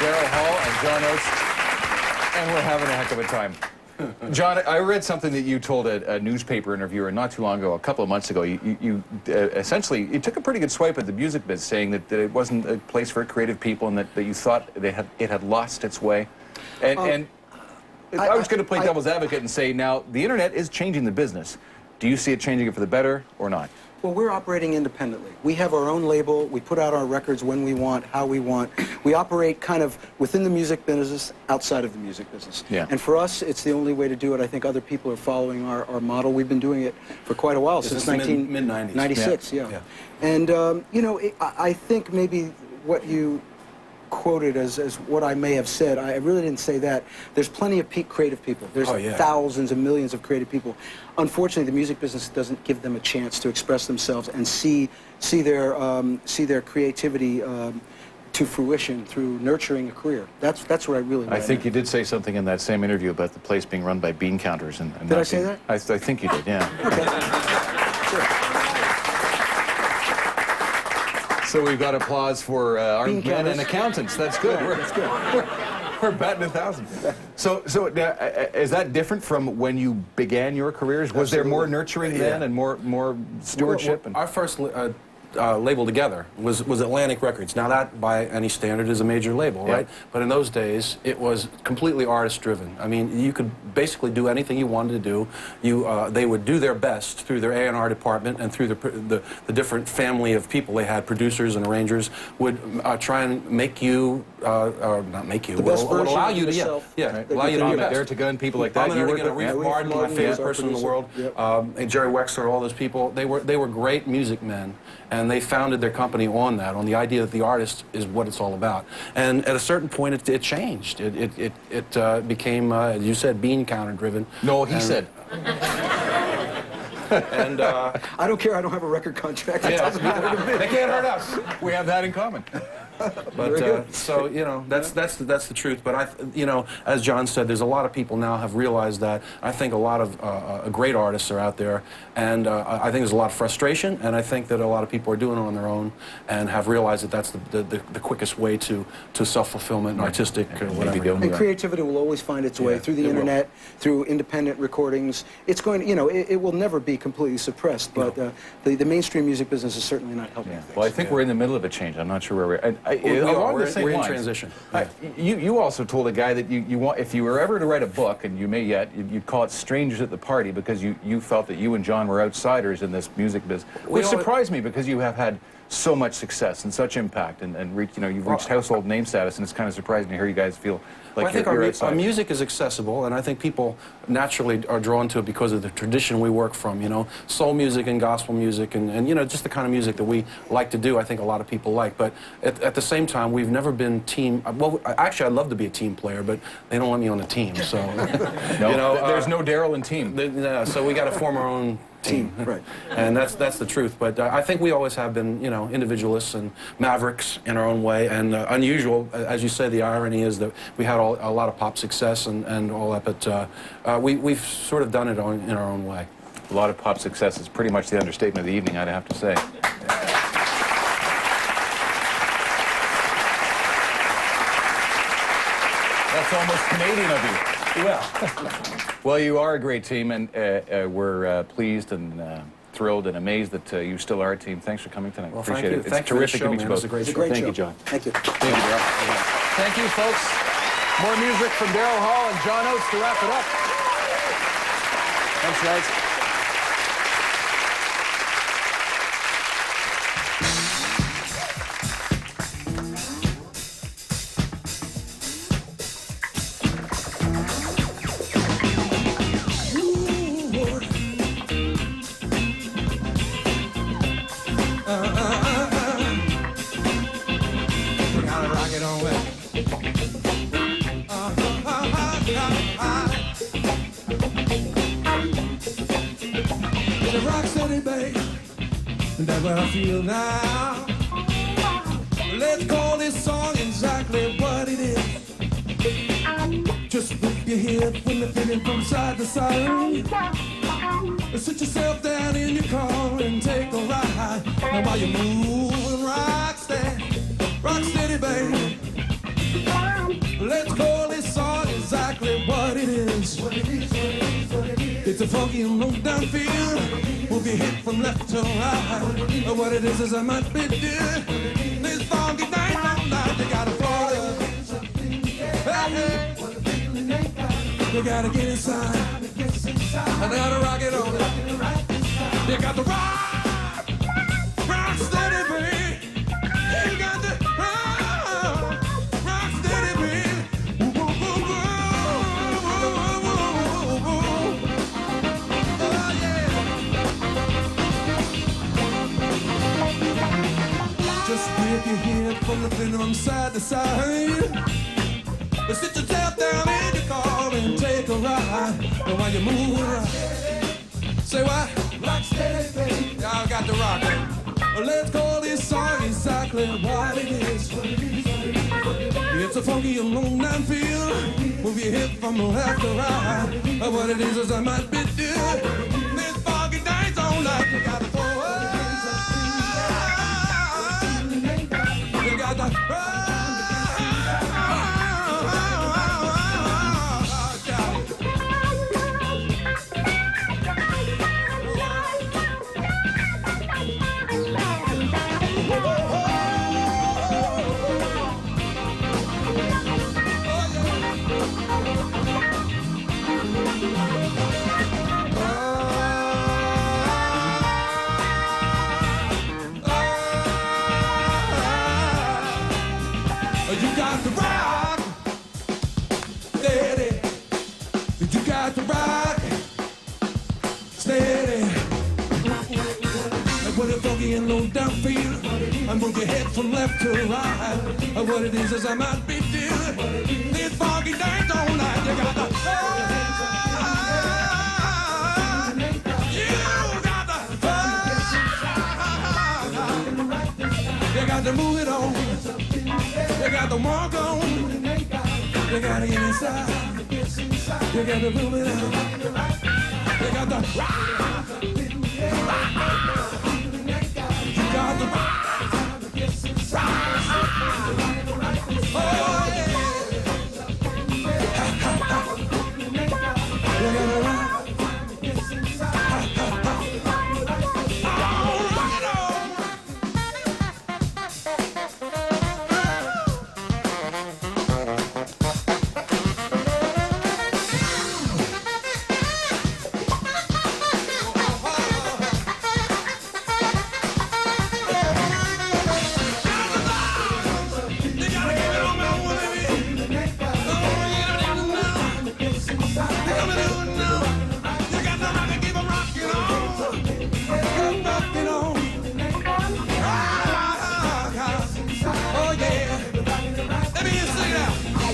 Daryl Hall and John Oates, and we're having a heck of a time. John, I read something that you told a newspaper interviewer not too long ago, a couple of months ago. You essentially, you took a pretty good swipe at the music biz, saying that it wasn't a place for creative people and that you thought it had lost its way. And I was going to play devil's advocate and say, now, the internet is changing the business. Do you see it changing it for the better or not? Well, we're operating independently. We have our own label. We put out our records when we want, how we want. We operate kind of within the music business, outside of the music business. Yeah. And for us, it's the only way to do it. I think other people are following our model. We've been doing it for quite a while, since mid-90s. 96, yeah. And, you know, I think maybe what you quoted as what I may have said, I really didn't say that. There's plenty of creative people. There's thousands and millions of creative people. Unfortunately, the music business doesn't give them a chance to express themselves and see their creativity to fruition through nurturing a career. That's what I really. I think you did say something in that same interview about the place being run by bean counters. And did I say that? I think you did. Yeah. Okay. Sure. So we've got applause for our men and accountants. That's good. Right, that's good. We're batting 1,000. So is that different from when you began your careers? Was there more nurturing then and more stewardship? Our first label together was Atlantic Records. Now that, by any standard, is a major label, right? But in those days, it was completely artist-driven. I mean, you could basically do anything you wanted to do. They would do their best through their A&R department and through the different family of people they had, producers and arrangers, would try and make you, or not make you, would allow you to, allow you to be there to gun people like that. You were Reef Martin, my favorite person in the world, and Jerry Wexler, all those people. They were great music men. And they founded their company on that, on the idea that the artist is what it's all about. And at a certain point, it changed. It became, as you said, bean counter driven. No, he said. And I don't care. I don't have a record contract. They can't hurt us. We have that in common. But so you know, that's the truth. But you know, as John said, there's a lot of people now have realized that. I think a lot of great artists are out there, and I think there's a lot of frustration, and I think that a lot of people are doing it on their own and have realized that that's the quickest way to self-fulfillment and artistic or whatever. And creativity will always find its way through the internet, through independent recordings. It's going, you know, it will never be completely suppressed. But the mainstream music business is certainly not helping things. Well, I think we're in the middle of a change. I'm not sure where we're. We're in transition. You also told a guy that you want, if you were ever to write a book, and you may yet, you'd call it Strangers at the Party, because you felt that you and John were outsiders in this music business, which surprised me because you have had so much success and such impact and reached, you know, you've reached household name status, and it's kind of surprising to hear you guys feel like I think our music is accessible, and I think people naturally are drawn to it because of the tradition we work from, you know, soul music and gospel music and you know, just the kind of music that we like to do. I think a lot of people like, but at the same time, we've never been team, well, actually I'd love to be a team player, but they don't let me on the team, so. No, you know, there's no Daryl in team. So we got to form our own team. Right. And that's the truth. But I think we always have been, you know, individualists and mavericks in our own way. And unusual, as you say, the irony is that we had a lot of pop success and all that, but we've sort of done it in our own way. A lot of pop success is pretty much the understatement of the evening, I'd have to say. That's almost Canadian of you. Well, you are a great team, and we're pleased and thrilled and amazed that you still are a team. Thanks for coming tonight. Well, appreciate it. It's terrific to meet you both. It's a great show. Thank you, John. Thank you. Thank you, Daryl. Thank you, folks. More music from Daryl Hall and John Oates to wrap it up. Thanks, guys. That's what I feel now. Let's call this song exactly what it is. Just move your hip when they're feeling from side to side. Sit yourself down in your car and take a ride. Now while you're moving, rock steady, baby. is. It's a funky and low down feel. Move your hip from left to right. What it is I might be doing. This funky night, all night, you gotta float it. Hey, you gotta get inside. And gotta rock it on it. You got the rock steady, baby. You got the rock steady, baby. Woo, woo, woo, woo, woo, woo, woo. Oh, yeah. Just whip your head from the pendulum side to side. Sit yourself down in your car and take a ride. And while you move around, say what? Rock steady, baby. Y'all got the rock. Well, let's call this song exactly what it is. It's a funky and long down feel. Move your hip from left to right. What it is I might be doing. This funky dance all night. You got the forward. You got the you got the rock, steady. You got the rock, steady. Like what a funky and low down feel. I move your head from left to right. What it is I might be doing. This funky dance all night. You got the you got to move it on. You got to walk on. You got to get inside. You got to move it on. You got to rock. You got to rock. Oh, yeah. You got to rock.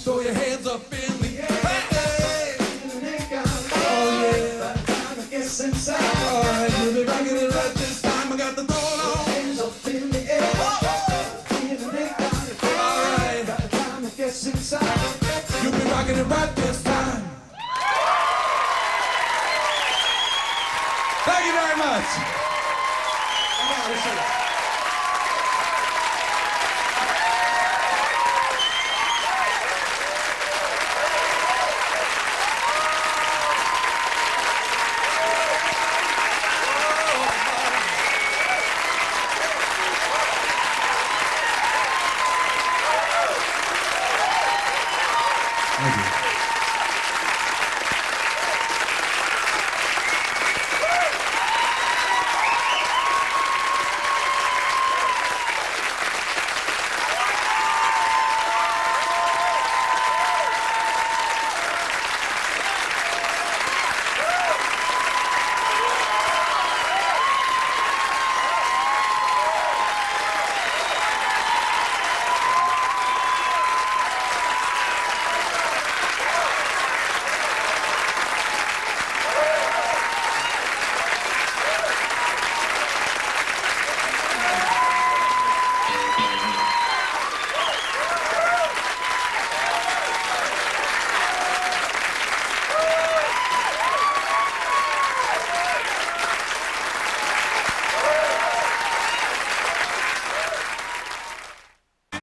Throw your hands up in the air. Hey, hey. Oh yeah. All right, you'll be rocking it right this time. I got the throw it on. Hands up in the air. All right. You'll be rocking it right this time. Thank you very much.